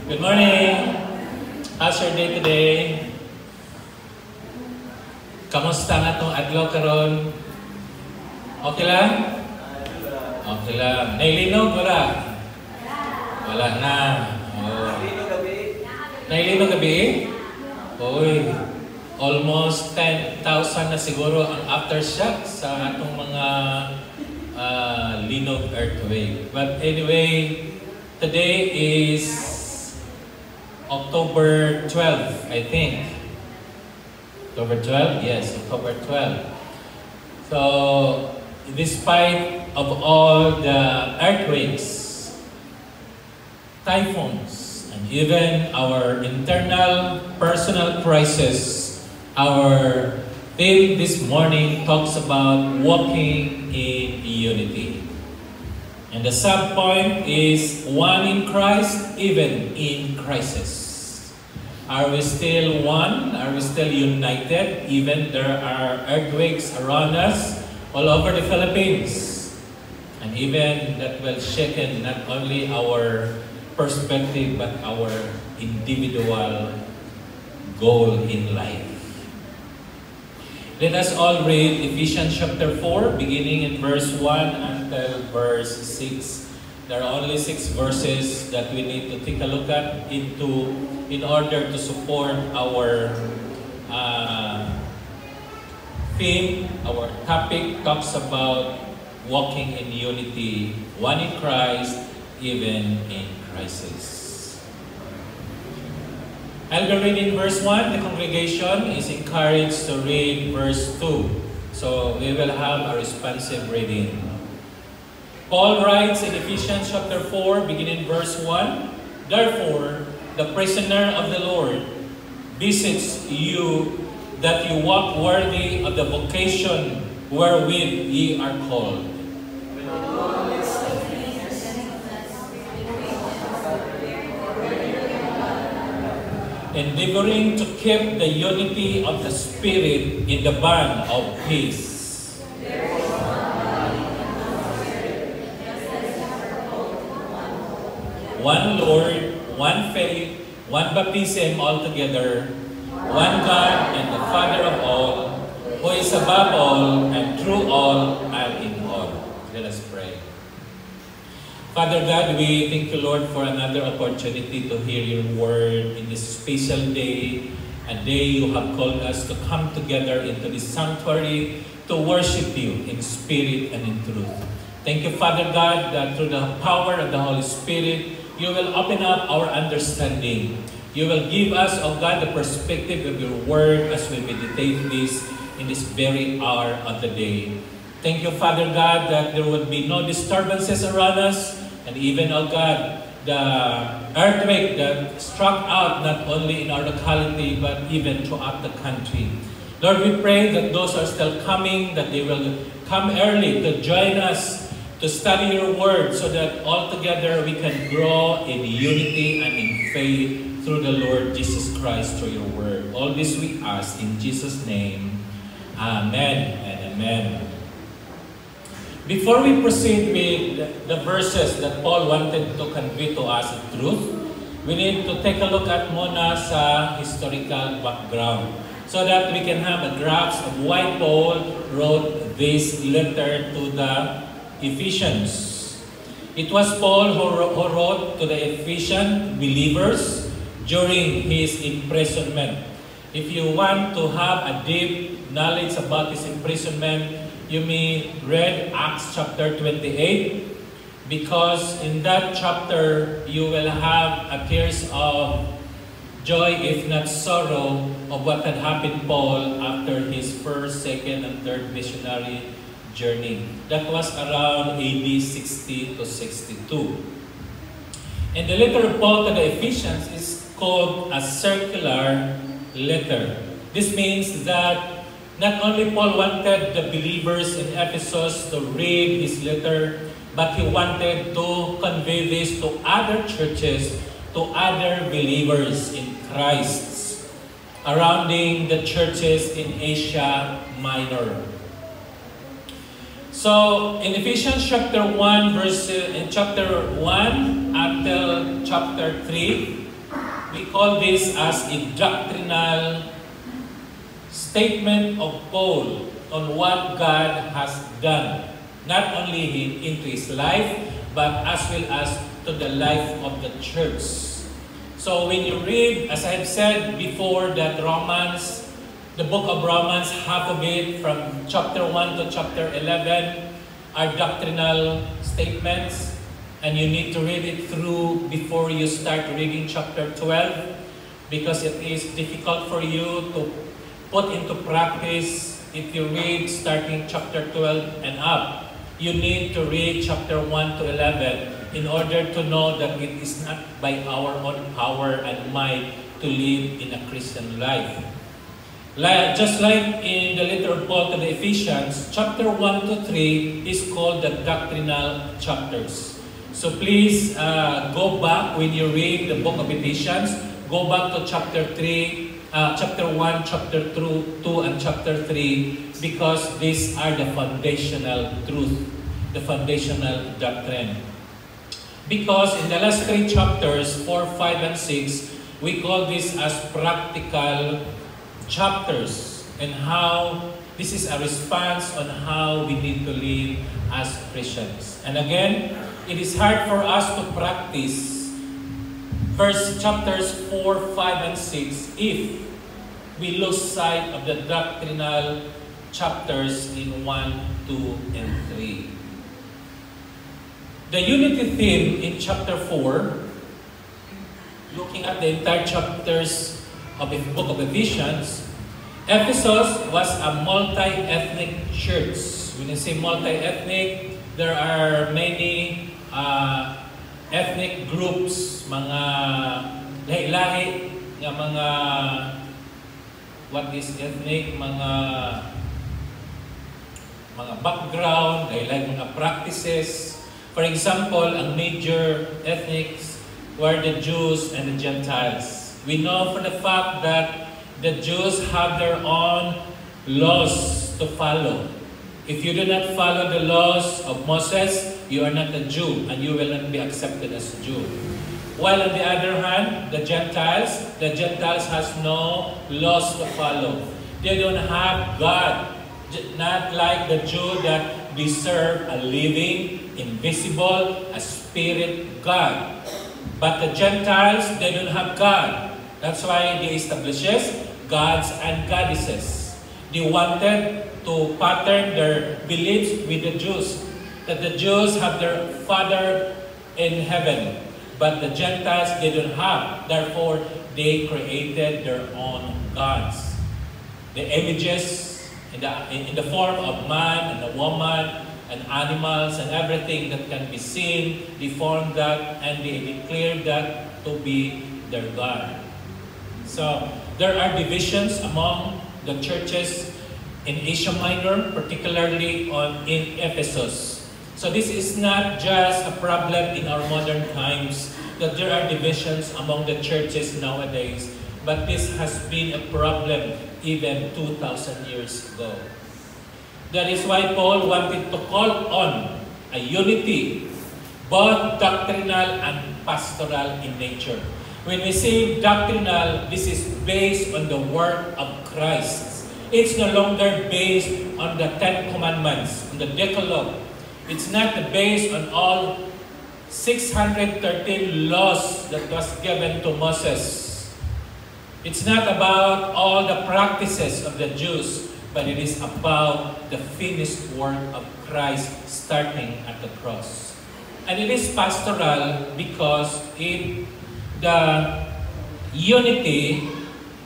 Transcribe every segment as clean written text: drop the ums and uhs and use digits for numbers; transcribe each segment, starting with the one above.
Good morning. How's your day today? Kamusta nga itong adlaw karon? Okay lang? Okay lang. Nailinog? Wala? Wala na. Oh. Nailinog gabi? Uy. Almost 10,000 na siguro ang aftershock sa atong mga linog earthquake. But anyway, today is October 12, I think. October 12? Yes, October 12. So, despite of all the earthquakes, typhoons, and even our internal personal crisis, our theme this morning talks about walking in unity. And the sub-point is one in Christ, even in crisis. Are we still one? Are we still united? Even there are earthquakes around us all over the Philippines. And even that will shaken not only our perspective but our individual goal in life. Let us all read Ephesians chapter 4, beginning in verse 1 until verse 6. There are only 6 verses that we need to take a look at in order to support our theme. Our topic talks about walking in unity, one in Christ, even in crisis. I'll be reading verse 1. The congregation is encouraged to read verse 2. So we will have a responsive reading. Paul writes in Ephesians chapter 4, beginning verse 1, Therefore, the prisoner of the Lord beseech you that you walk worthy of the vocation wherewith ye are called. Endeavoring to keep the unity of the Spirit in the bond of peace. One Lord, one faith, one baptism altogether, one God and the Father of all, who is above all and through all and in all. Let us pray. Father God, we thank you, Lord, for another opportunity to hear your word in this special day, a day you have called us to come together into this sanctuary to worship you in spirit and in truth. Thank you, Father God, that through the power of the Holy Spirit, you will open up our understanding. You will give us, oh God, the perspective of your word as we meditate this in this very hour of the day. Thank you, Father God, that there will be no disturbances around us. And even, oh God, the earthquake that struck out not only in our locality but even throughout the country. Lord, we pray that those are still coming, that they will come early to join us to study your word so that all together we can grow in unity and in faith through the Lord Jesus Christ through your word. All this we ask in Jesus' name. Amen and amen. Before we proceed with the verses that Paul wanted to convey to us in truth, we need to take a look at muna sa historical background so that we can have a grasp of why Paul wrote this letter to the Ephesians. It was Paul who wrote to the Ephesian believers during his imprisonment. If you want to have a deep knowledge about his imprisonment, you may read Acts chapter 28, because in that chapter you will have a tears of joy, if not sorrow, of what had happened to Paul after his first, second, and third missionary journey. That was around AD 60 to 62. And the letter of Paul to the Ephesians is called a circular letter. This means that not only Paul wanted the believers in Ephesus to read his letter, but he wanted to convey this to other churches, to other believers in Christ, surrounding the churches in Asia Minor. So, in Ephesians chapter 1, in chapter 1 until chapter 3, We call this as a doctrinal statement of Paul on what God has done, not only into his life, but as well as to the life of the church. So when you read, as I have said before, that Romans, the book of Romans, half of it from chapter 1 to chapter 11 are doctrinal statements, and you need to read it through before you start reading chapter 12, because it is difficult for you to put into practice if you read starting chapter 12 and up. You need to read chapter 1 to 11 in order to know that it is not by our own power and might to live in a Christian life. Just like in the letter of Paul to the Ephesians, chapter 1 to 3 is called the doctrinal chapters. So please go back when you read the book of Ephesians, go back to chapter 1, chapter 2, and chapter 3, because these are the foundational truth, the foundational doctrine. Because in the last 3 chapters, 4, 5, and 6, we call this as practical chapters, and how this is a response on how we need to live as Christians. And again, it is hard for us to practice chapters 4, 5, and 6 if we lose sight of the doctrinal chapters in 1, 2, and 3. The unity theme in chapter 4, looking at the entire chapters of the book of Ephesians, Ephesus was a multi-ethnic church. When you say multi-ethnic, there are many ethnic groups, mga lahi-lahi, mga, what is ethnic, mga background, lahi-lahi mga practices. For example, ang major ethnics were the Jews and the Gentiles. We know for the fact that the Jews have their own laws to follow. If you do not follow the laws of Moses, you are not a Jew, and you will not be accepted as a Jew. While on the other hand, the Gentiles has no laws to follow. They don't have God, not like the Jew that they serve a living, invisible, a spirit God. But the Gentiles, they don't have God. That's why they establishes gods and goddesses. They wanted to pattern their beliefs with the Jews, that the Jews have their Father in heaven, but the Gentiles they don't have. Therefore, they created their own gods. The images in the form of man and a woman and animals and everything that can be seen, they formed that and they declared that to be their God. So there are divisions among the churches in Asia Minor, particularly in Ephesus. So this is not just a problem in our modern times, that there are divisions among the churches nowadays, but this has been a problem even 2,000 years ago. That is why Paul wanted to call on a unity, both doctrinal and pastoral in nature. When we say doctrinal, this is based on the work of Christ. It's no longer based on the 10 Commandments, on the Decalogue. It's not based on all 613 laws that was given to Moses. It's not about all the practices of the Jews, but it is about the finished work of Christ starting at the cross. And it is pastoral because the unity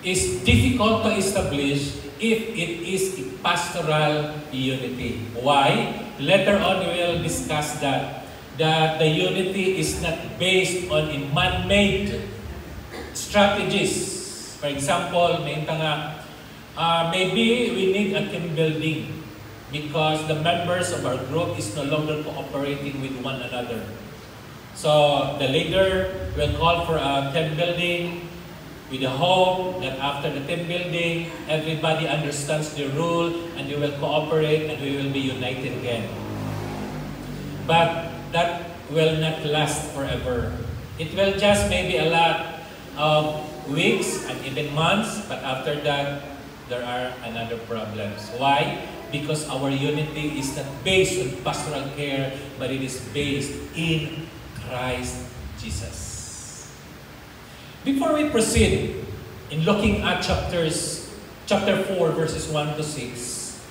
is difficult to establish if it is a pastoral unity. Why? Later on we will discuss that the unity is not based on a man-made strategies. For example, maybe we need a team building because the members of our group is no longer cooperating with one another. So the leader will call for a team building with the hope that after the team building, everybody understands the rule and they will cooperate and we will be united again. But that will not last forever. It will just maybe of weeks and even months, but after that, there are another problems. Why? Because our unity is not based on pastoral care, but it is based in Christ Jesus. Before we proceed in looking at chapter 4, verses 1 to 6,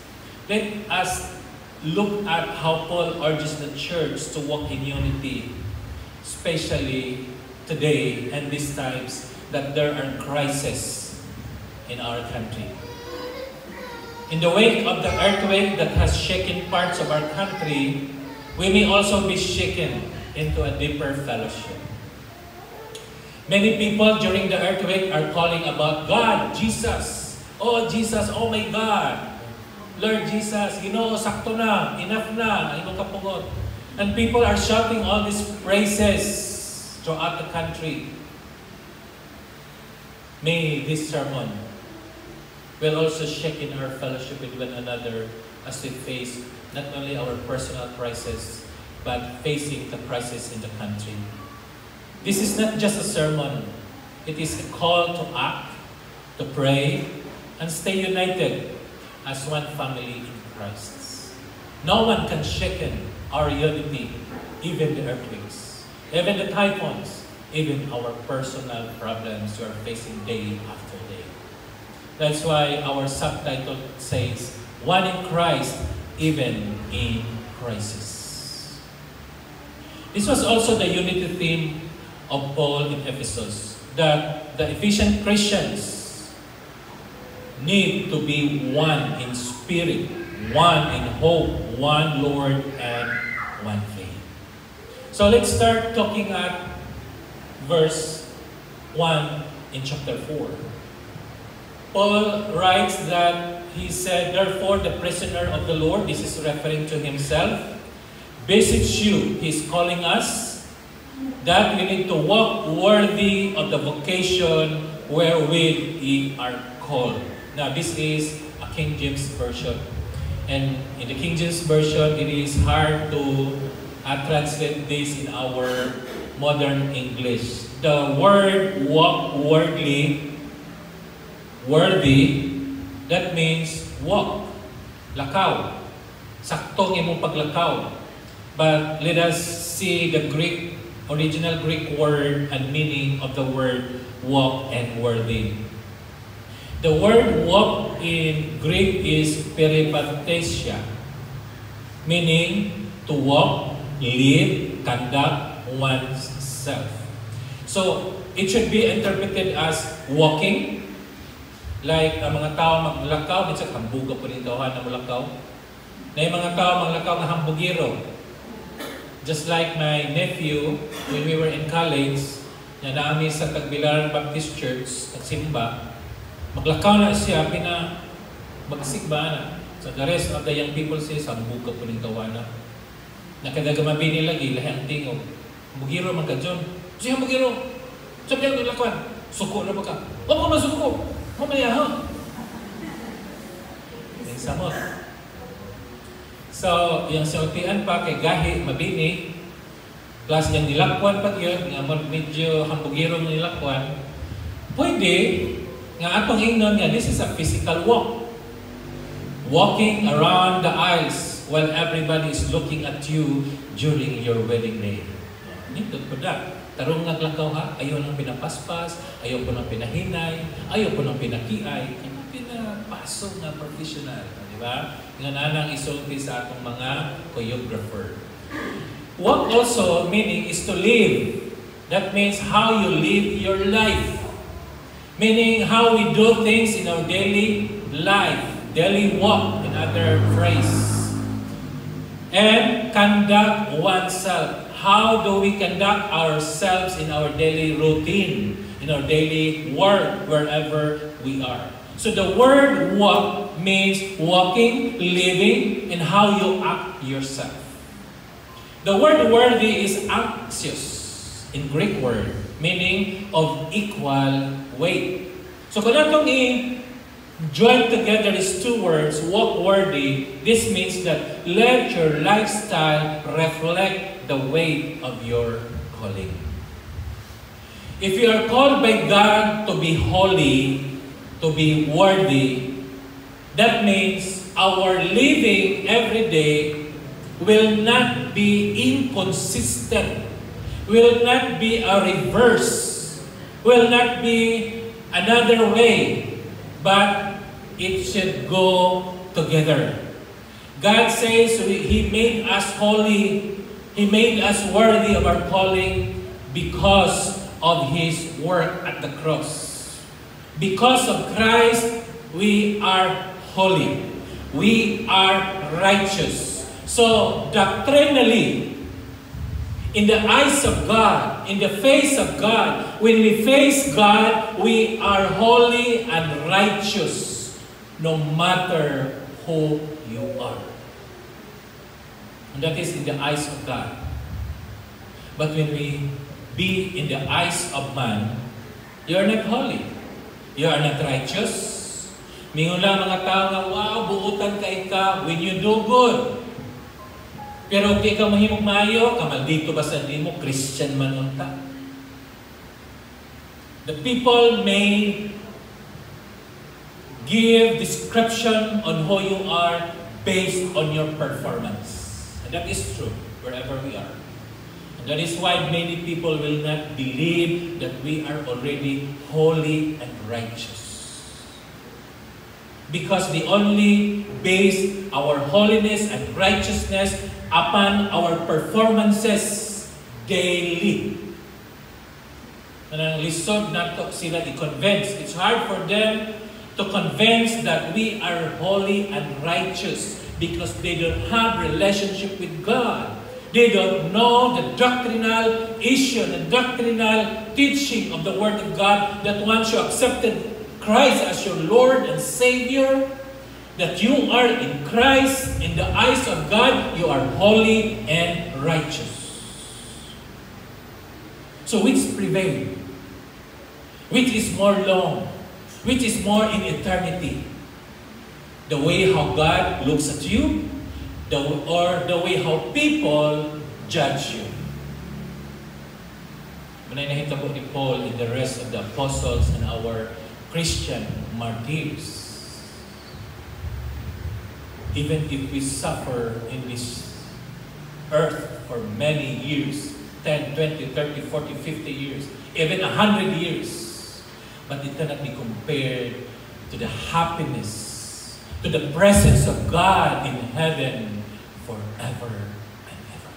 let us look at how Paul urges the church to walk in unity, especially today and these times that there are crises in our country. In the wake of the earthquake that has shaken parts of our country, we may also be shaken into a deeper fellowship. Many people during the earthquake are calling about God, Jesus. Oh, Jesus, oh my God. Lord Jesus, sakto na, enough na, kapugot. And people are shouting all these praises throughout the country. May this sermon will also shake in our fellowship with one another as we face not only our personal crisis, but facing the crisis in the country. This is not just a sermon. It is a call to act, to pray, and stay united as one family in Christ. No one can shake our unity, even the earthquakes, even the typhoons, even our personal problems we are facing day after day. That's why our subtitle says, One in Christ, even in crisis. This was also the unity theme of Paul in Ephesus, that the Ephesian Christians need to be one in spirit, one in hope, one Lord, and one faith. So let's start talking at verse 1 in chapter 4. Paul writes that he said, therefore the prisoner of the Lord, this is referring to himself, beseech you, he's calling us, that we need to walk worthy of the vocation wherewith ye are called. Now this is a King James Version. And in the King James Version, it is hard to translate this in our modern English. The word walk worthy, that means walk, lakaw. Saktong imong paglakaw. But let us see the original Greek word and meaning of the word walk and worthy. The word walk in Greek is peripatesia, meaning to walk, live, conduct oneself. So, it should be interpreted as walking, like ang mga tao maglakaw, minsan hambuga po rin tawhan na mulakaw. Na yung mga tao maglakaw na hambugiro. Just like my nephew, when we were in college, na naami sa Tagbilaran Baptist Church, nagsimba, maglakaw na siya, magsigba na. So the rest of the young people says, hambuga po rin tawhan na. Nakadagamabi nilagi, lahang tingog. Hambugiro man ka, John. Siya hambugiro. Sabi niya, nilakwan. Suko na ba ka? O ka masuko. Mamaya ha. Yung samot. So, yung siutian pa kay gahi, mabini, plus yung nilakwan pa yun, nga medyo hambugiro ng nilakwan, pwede, nga atong ingnon nga, this is a physical walk. Walking around the aisles while everybody is looking at you during your wedding day. Nindot po da. Tarong naglakaw ha, ayaw nang pinapaspas, ayaw po nang pinahinay, ayaw po nang pinakiay, pinapaso nga professional. Diba? Nga nanang isulti sa atong mga choreographer. Walk also meaning is to live. That means how you live your life. Meaning how we do things in our daily life. Daily walk, in other phrase. And conduct oneself. How do we conduct ourselves in our daily routine, in our daily work, wherever we are? So the word walk means walking, living, and how you act yourself. The word worthy is axios in Greek word, meaning of equal weight. So kung natong join together these two words, walk worthy, this means that let your lifestyle reflect the weight of your calling. If we are called by God to be holy, to be worthy, that means our living every day will not be inconsistent, will not be a reverse, will not be another way, but it should go together. God says He made us holy, He made us worthy of our calling because of His work at the cross. Because of Christ, we are holy. We are righteous. So, doctrinally, in the eyes of God, in the face of God, when we face God, we are holy and righteous, no matter who you are. And that is in the eyes of God. But when we be in the eyes of man, you are not holy. You are not righteous. Mingon lang mga tao nga, wow, buutan ka when you do good. Pero okay ka mahimong mayo, kamaldito ba sa mo, Christian man unta. The people may give description on who you are based on your performance. And that is true, wherever we are. And that is why many people will not believe that we are already holy and righteous. Because they only base our holiness and righteousness upon our performances daily. And ang lisod nato sila i-convince. It's hard for them to convince that we are holy and righteous because they don't have relationship with God. They don't know the doctrinal issue, the doctrinal teaching of the Word of God, that once you accepted Christ as your Lord and Savior, that you are in Christ, in the eyes of God, you are holy and righteous. So which prevails? Which is more long? Which is more in eternity? The way how God looks at you, or the way how people judge you. Manay nahitabo ni Paul and the rest of the apostles and our Christian martyrs. Even if we suffer in this earth for many years, 10, 20, 30, 40, 50 years, even 100 years, but it cannot be compared to the happiness, to the presence of God in heaven forever and ever.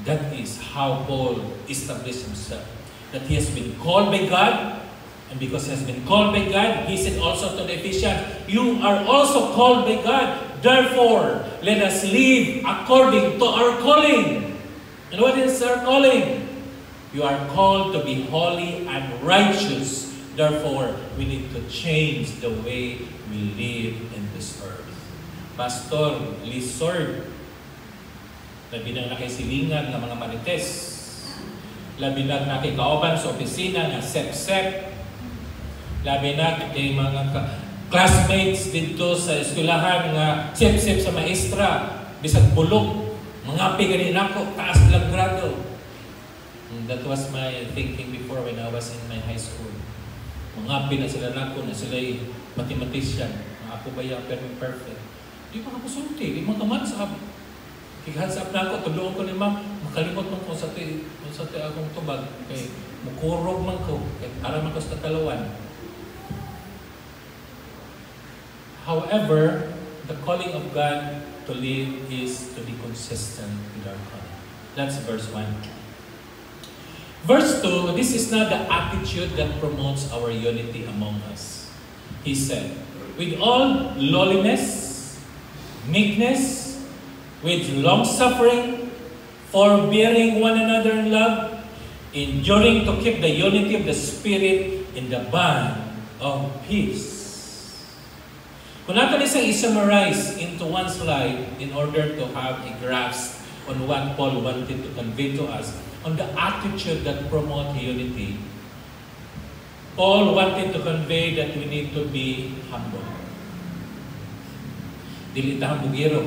That is how Paul established himself. That he has been called by God, and because he has been called by God, he said also to the Ephesians, you are also called by God. Therefore, let us live according to our calling. And what is our calling? You are called to be holy and righteous. Therefore, we need to change the way we live in this earth. Pastor Lizard, labi na nakisilingan ng mga marites, labi na nakikauban sa opisina ng sep-sep, labi na kay mga classmates dito sa eskwelahan nga sep-sep sa maestra, bisag bulok, mga piganin ako, taas lang grado. And that was my thinking before when I was in my high school. Mga pina sila nako na sila'y mathematician, mga ako ba yung perfect. Di ba ako sulti, di mo naman sa kikhansap na ako, tuloon ko ni ma'am, makalimot man ko sa akong tubag, kay mukurog man ko, kay para man ko sa katalawan. However, the calling of God to live is to be consistent with our calling. That's verse 1. Verse 2, this is not the attitude that promotes our unity among us. He said, with all lowliness, meekness, with long-suffering, forbearing one another in love, enduring to keep the unity of the Spirit in the bond of peace. Kung natin isang i-summarize into one slide in order to have a grasp on what Paul wanted to convey to us, on the attitude that promotes unity, Paul wanted to convey that we need to be humble. Dili ta hambugero.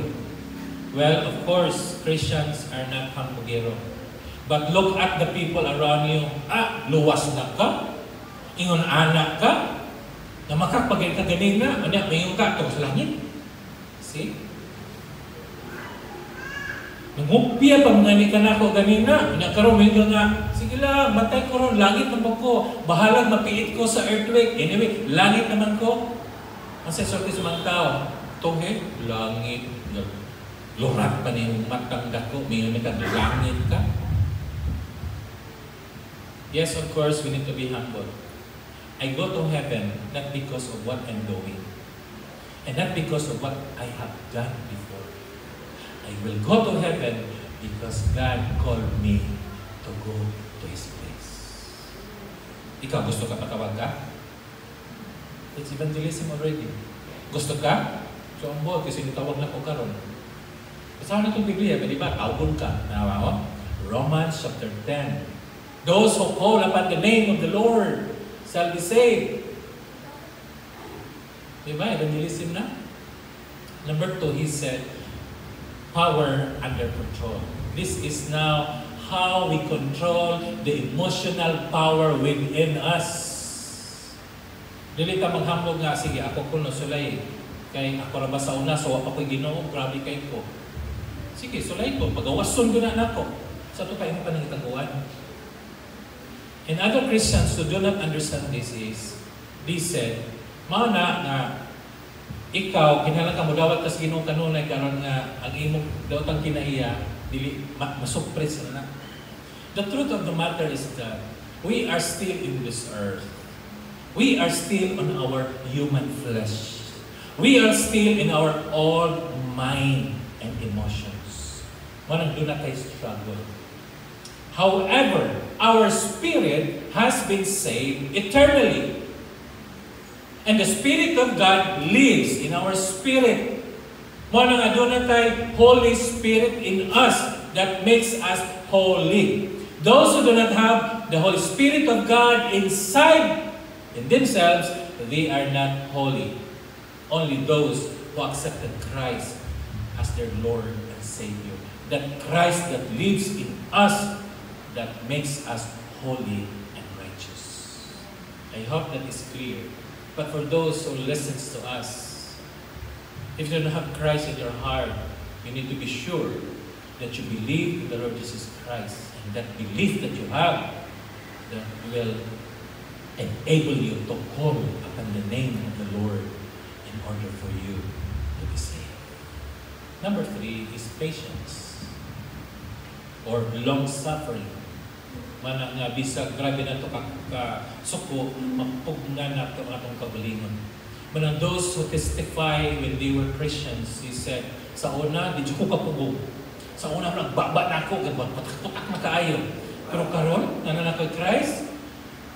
Well, of course, Christians are not hambugero. But look at the people around you. Luwas na ka. Ingon anak ka. Na makapagay ka ganina. Mayroon ka ito sa langit. See? Nangupya pa mga ni ka na ako ganina. Karoon nga, sige lang, matay ko ron. Langit naman ko. Bahalag mapiit ko sa earthquake. Anyway, langit naman ko. Ang sasorti sa mga tao. Tohe, langit. Lurat pa na yung matang dako. Mayroon ka, langit ka. Yes, of course, we need to be humble. I go to heaven not because of what I'm doing, and not because of what I have done before. I will go to heaven because God called me to go to His place. Ikaw, gusto ka patawag ka? It's evangelism already. Gusto ka? So, ang buwan, kasi nitawag na ko karon. Kasama na itong Biblia, di ba? Tawag ka. Nawa, Romans chapter 10. Those who call upon the name of the Lord shall be saved. Diba? Evangelism na. Number 2, he said, power under control. This is now how we control the emotional power within us. Dili ta maghambog nga, sige, ako kuno sulay. Kay ako ra ba sa una, so ako Ginoo, grabe kay ko. Sige, sulay ko. Pagawason ko na nako. Sa to kayo pa nang itaguan. And other Christians who do not understand this is, they said, mao na nga ikaw kinahanglan ka mo dawat tas Ginoo kanunay karon nga ang imong dawtang kinaiya dili masuppress na. The truth of the matter is that we are still in this earth. We are still on our human flesh. We are still in our old mind and emotions. Manang do not tayo struggle. However, our spirit has been saved eternally. And the Spirit of God lives in our spirit. Muna nga doon na tayo Holy Spirit in us that makes us holy. Those who do not have the Holy Spirit of God inside in themselves, they are not holy. Only those who accepted Christ as their Lord and Savior. That Christ that lives in us that makes us holy and righteous. I hope that is clear. But for those who listens to us, if you don't have Christ in your heart, you need to be sure that you believe in the Lord Jesus Christ, and that belief that you have that will enable you to call upon the name of the Lord in order for you to be saved. Number 3 is patience or long-suffering. Mana nga bisag grabe na to ka suko mapugnan na to atong kagalingon. Manang those who testify when they were Christians, he said, sa una di ko kapugog. Sa una nagbaba na ako gabon patak-patak na kaayo. Pero karon na kay Christ,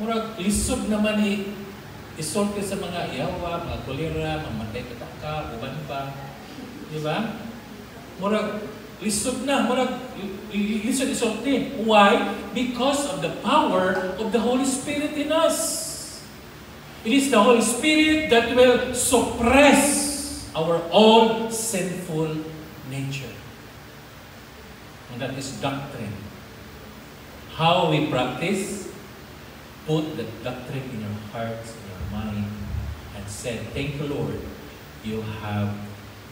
murag lisod naman isulti sa mga yawa, mga kolera, mamatay ka, uban pa. Di ba? Murag lisod na, lisod isulti. Why? Because of the power of the Holy Spirit in us. It is the Holy Spirit that will suppress our own sinful nature. And that is doctrine. How we practice, put the doctrine in your hearts, in your mind, and say, thank you, Lord, you have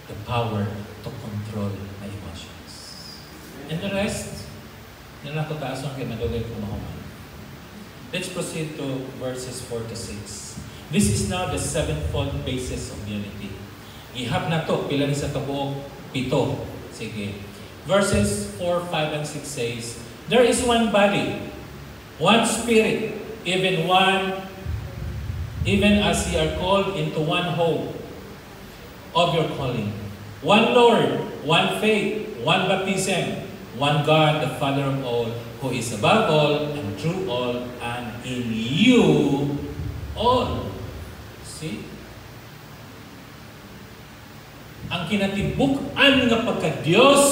the power to control my emotions. And the rest, nalakotaason kay madugay ko mahuman. Let's proceed to verses 4 to 6. This is now the sevenfold basis of unity. Ihap na to, pila ni sa kabuok, 7. Sige. Verses 4, 5, and 6 says, there is one body, one spirit, even as ye are called into one hope of your calling. One Lord, one faith, one baptism, one God, the Father of all, who is above all and through all and in you all. See? Ang kinatibuk-an nga pagka-Diyos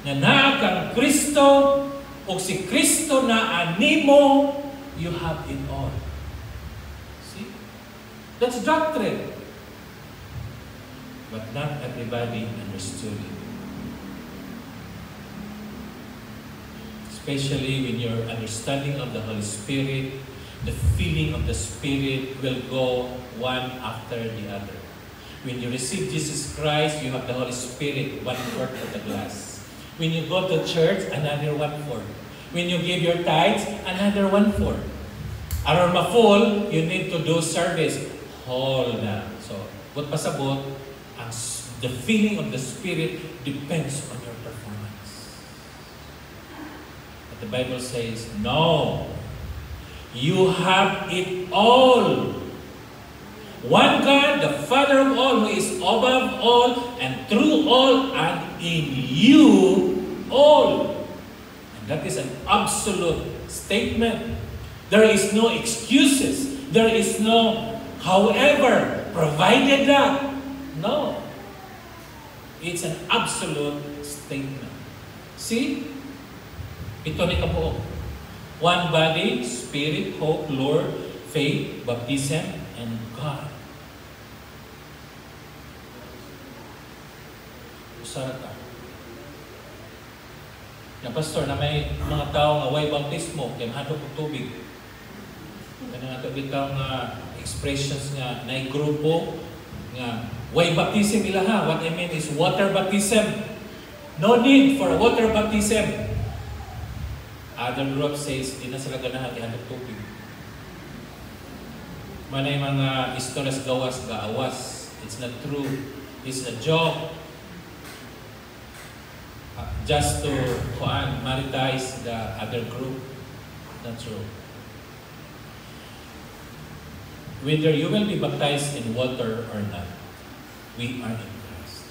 na naa kang Kristo o si Kristo na animo, you have it all. See? That's doctrine. But not everybody understood it. especially when your understanding of the Holy Spirit, the feeling of the Spirit will go one after the other. When you receive Jesus Christ, you have the Holy Spirit, 1/4 of the glass. When you go to church, another 1/4. When you give your tithes, another 1/4. Aron ma-full, you need to do service. Whole na. So, what pasabot, the feeling of the Spirit depends on your performance. But the Bible says, no. You have it all. One God, the Father of all, who is above all and through all and in you all. And that is an absolute statement. There is no excuses. There is no however, provided that. No. It's an absolute statement. See? Ito ni kabuo. One body, Spirit, hope, Lord, faith, baptism, and God. Usara ka. Na pastor, na may mga tao nga way baptismo, kaya mahadok ng tubig. Kaya nga ito bitaw nga expressions nga na grupo nga way baptism ilaha. What I mean is water baptism. No need for water baptism. Other group says, di na sila ganahan ihanap tubig. Manay mga istoryas gawas, gaawas. It's not true. It's a joke. Just to monetize the other group. Not true. Whether you will be baptized in water or not, we are in Christ.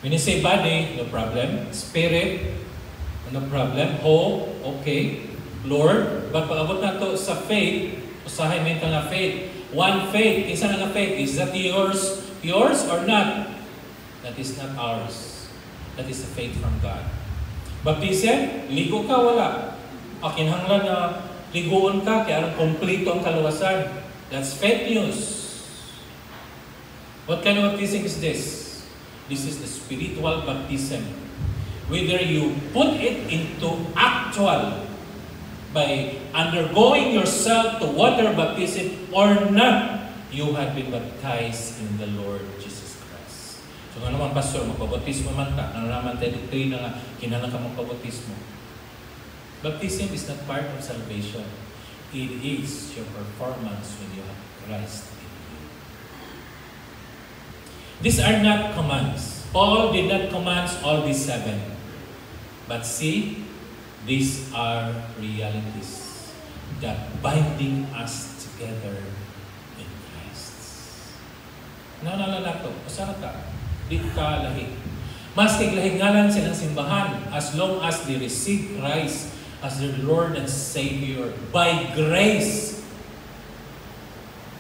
When you say body, no problem. Spirit, no problem. Hope, okay. Lord, but pag-abot na to sa faith, usahay may nga faith. One faith. Isa nga faith. Is that yours? Yours or not? That is not ours. That is the faith from God. Baptism, ligo ka, wala. Kinahanglan na ligoon ka, kaya anong kompleto ang kaluwasan. That's fake news. What kind of baptism is this? This is the spiritual baptism. Whether you put it into actual by undergoing yourself to water baptism or not, you have been baptized in the Lord Jesus Christ. So nga naman, pastor, magpabautismo man ka, ano naman tayo doktrina nga, kinahanglan ka magpabautismo. Baptism is not part of salvation. It is your performance when you have Christ in you. These are not commands. Paul did not command all these 7. But see, these are realities that binding us together in Christ. Nanala na ito, pasara ka, di ka lahi. Mas kiglahingalan silang simbahan as long as they receive Christ as their Lord and Savior by grace.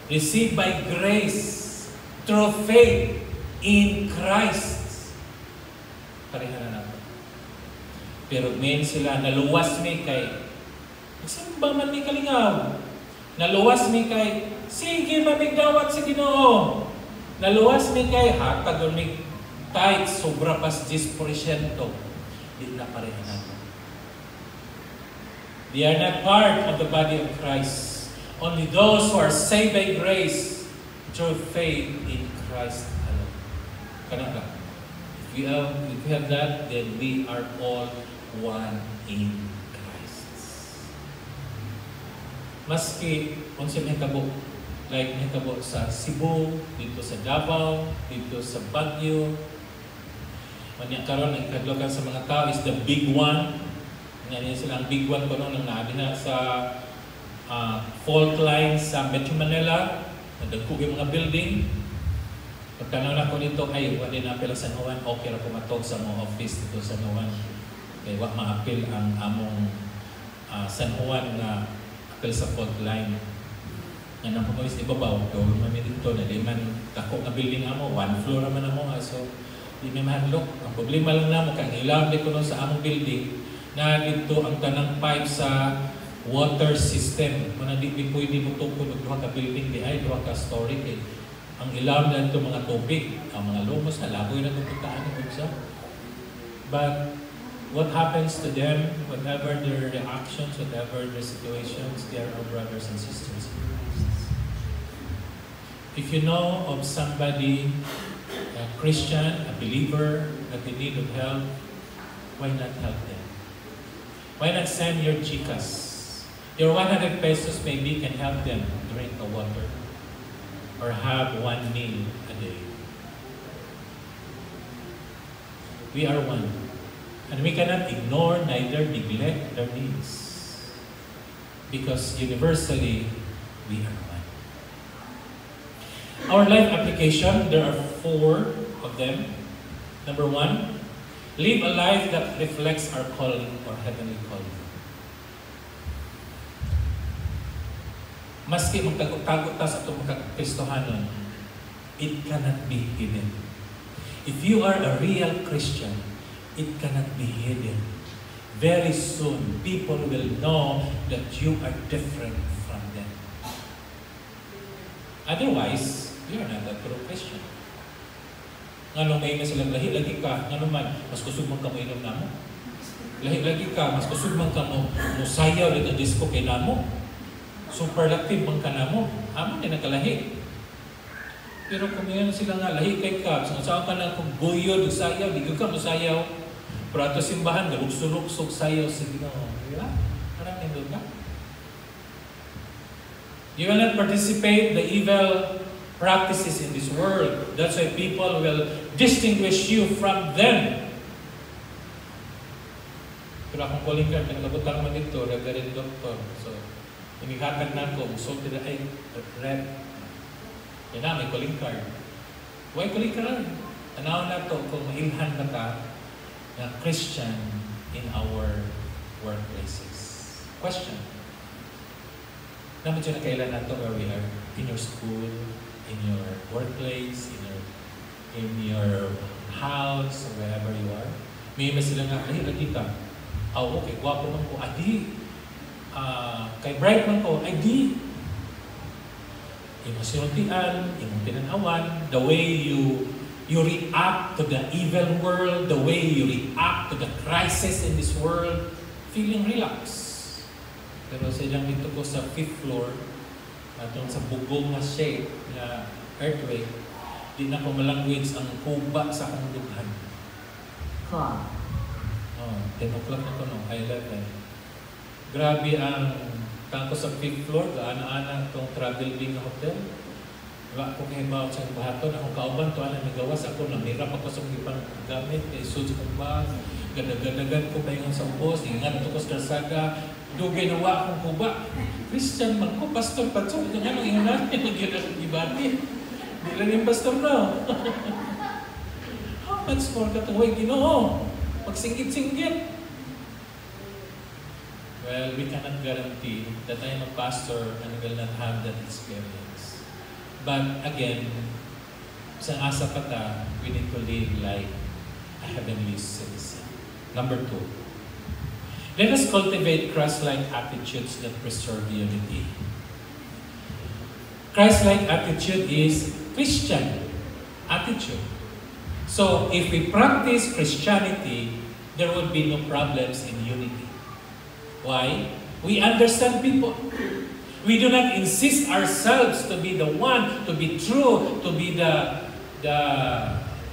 Received by grace through faith in Christ. Pareha na natin. Pero ngayon sila, naluwas may kay, saan ba man may kalingaw? Naluwas may kay, sige mamigdawat sa Ginoo. Naluwas may kay, hatag may kahit sobra pas 10%. Di na pareha natin. They are not part of the body of Christ. Only those who are saved by grace through faith in Christ alone. Kanaka. If we have that, then we are all one in Christ. Maski, kung siya mahitabo, like mahitabo sa Cebu, dito sa Davao, dito sa Baguio, manya karon ang kadlogan sa mga tao is the big one. Ngayon sila ang big one ko nung naadi na sa fault line sa Metro Manila, nadagkog yung mga building. Pagkanaw na ko dito, ay, wala na apel sa San Juan, okay na pumatog sa mga office dito sa San Juan. Kaya wak ma-apel ang among San Juan na apel sa fault line. Nga nang pumawis ni Babaw, gawin mami dito, na di man dako na building amo, 1 floor naman amo, so di may mahadlok. Ang problema lang namo, kang ilang di ko sa among building, na dito ang tanang pipe sa water system. Kung hindi pwede mo tukod ng duha ka building, di ay duha ka story. Eh. Ang ilam na ito mga tubig, ang mga lumos na laboy na tututaan ng isa. But what happens to them, whatever their reactions, whatever their situations, they are our brothers and sisters in Christ. If you know of somebody, a Christian, a believer, that in need of help, why not help them? Why not send your chicas? Your 100 pesos maybe can help them drink a water or have one meal a day. We are one. And we cannot ignore neither neglect their needs. Because universally, we are one. Our life application, there are 4 of them. Number 1, live a life that reflects our calling or heavenly calling. Maski magtagot-tagot ta sa itong Kristohanon, it cannot be hidden. If you are a real Christian, it cannot be hidden. Very soon, people will know that you are different from them. Otherwise, you are not a true Christian. Nga nung may sila, lahi-lagi ka, nga naman, mas kusog man ka mo inom na mo. Lahi-lagi ka, mas kusog man ka mo, musayaw dito disco kay na mo. Superlative man ka na mo. Amo din nakalahi. Pero kung yan sila nga, lahi kay ka, saan ka na kung buyo, sayaw, di ka musayaw. Pero ato simbahan, galukso-luksok, sayaw, sige na. Diba? Parang nindot ka. You will not participate the evil practices in this world. That's why people will distinguish you from them. Pero akong calling card, naglabutan man dito, ragarin doktor. So, inihatan na ko, musulti na ay red. Yan na, may calling card. Why calling card? Tanaw na to kung mailhan na ka na Christian in our workplaces. Question. Naman siya na kailan na to where we are? In your school, in your workplace, in your house, or wherever you are. May sila nga, ay, lagi ka. Oh, okay, guwapo man ko. Adi. Kay bright man ko, ay di. Yung masinuntian, yung tinanawan, the way you react to the evil world, the way you react to the crisis in this world, feeling relaxed. Pero silang dito ko sa 5th floor, atong sa bugong na shape na earthquake, di na ko malanguage ang kuba sa akong dughan. Oh, 10 o'clock na ko no, 11. Grabe ang tako sa 5th floor, gaana-ana itong travel bing na hotel. Wala ko kayo ba sa bahaton, akong kauban to, alam nagawas ako, namira pa ko sa ibang gamit, suits kong bag, ganda-gandagan ko pa yung sa ubos, ingat ito ko sa karsaga, dugay na wa akong kuba. Christian man ko, pastor pa ito, ito nga nung ingat natin, nag-ibati. Di lang yung pastor na. How much more ka ito? Huwag Ginoo, magsingit-singit. Well, we cannot guarantee that I am a pastor and will not have that experience. But again, sa asa pa ta, we need to live like a heavenly citizen. Number 2, let us cultivate Christ-like attitudes that preserve unity. Christ-like attitude is Christian attitude. So, if we practice Christianity, there would be no problems in unity. Why? We understand people. We do not insist ourselves to be the one, to be true, to be the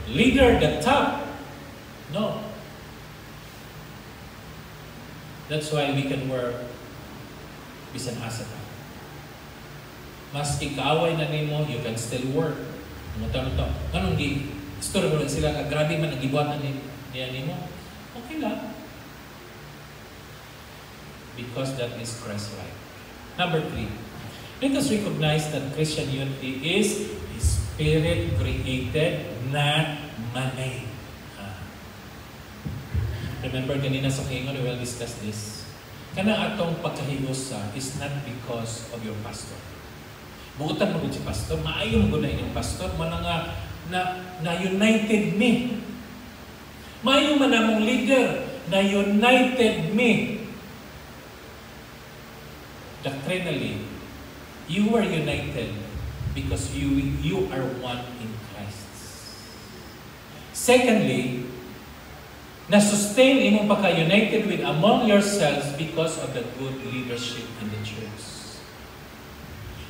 leader, the top. No. That's why we can work bisan asa ka. Maski kaaway na nimo, you can still work. Ano to? Anong story mo lang sila, grabe man ang gibuhat na niya nimo? Okay lang. Because that is Christ-like. Number 3, let us recognize that Christian unity is Spirit-created, not man-made. Remember kanina sa Kingon, we will discuss this. Kana atong pagkahiusa is not because of your pastor. Buutan mo si pastor, maayo mo na yung pastor, mana nga na united me. Maayo man namong leader, na united me. Doctrinally, you are united because you are one in Christ. Secondly, na sustain imong pagka-united with among yourselves because of the good leadership in the church.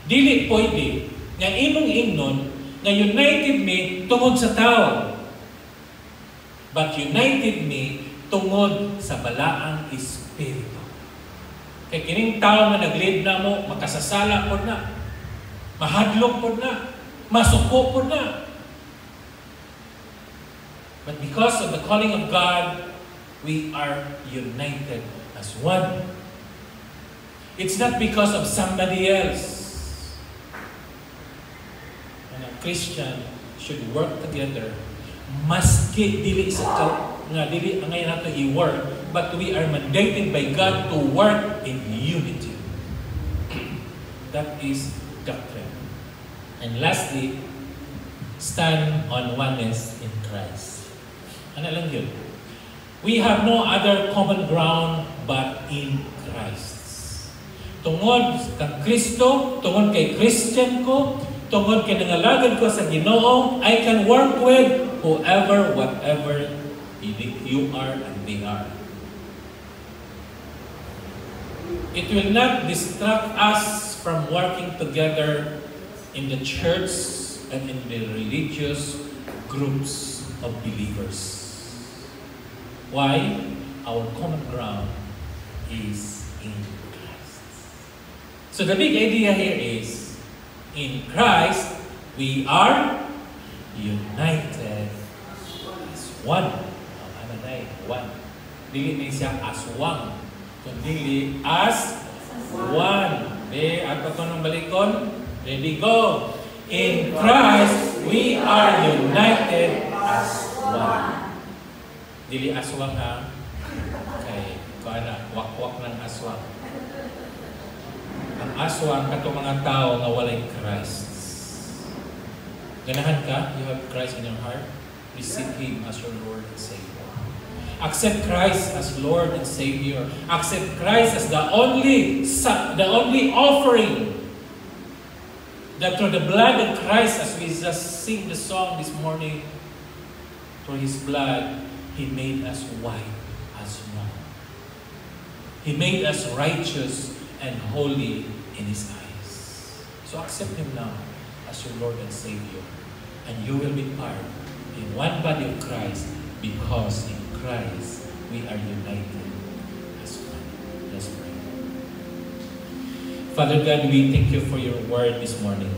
Dili pwede nga imong ingnon nga united me tungod sa tao, but united me tungod sa balaang espiritu. Kay kining tao nga nag-lead na mo, makasasala po na, mahadlok po na, masuko po na. But because of the calling of God, we are united as one. It's not because of somebody else. And a Christian should work together. Maski dili sa nga dili ang ngayon nato i-work, but we are mandated by God to work in unity. That is doctrine. And lastly, stand on oneness in Christ. Ano lang yun? We have no other common ground but in Christ. Tungod kang Kristo, tungod kay Christian ko, tungod kay nangalagad ko sa Ginoo, I can work with whoever, whatever you are and they are. It will not distract us from working together in the church and in the religious groups of believers. Why? Our common ground is in Christ. So the big idea here is, in Christ, we are united as one. One. Dili na siya as one. Kundi as one. Okay, ato ko nung balikon. Ready, go. In Christ, we are united as one. Dili aswang ha. Okay, kuha na. Wakwak ng aswang. Ang aswang, kato mga tao nga walay Christ. Ganahan ka? You have Christ in your heart? Receive Him as your Lord and Savior. Accept Christ as Lord and Savior. Accept Christ as the only offering. That through the blood of Christ, as we just sing the song this morning, through His blood, He made us white as snow. He made us righteous and holy in His eyes. So accept Him now as your Lord and Savior. And you will be part in one body of Christ, because in Christ, we are united as one. Let's pray. Father God, we thank you for your word this morning.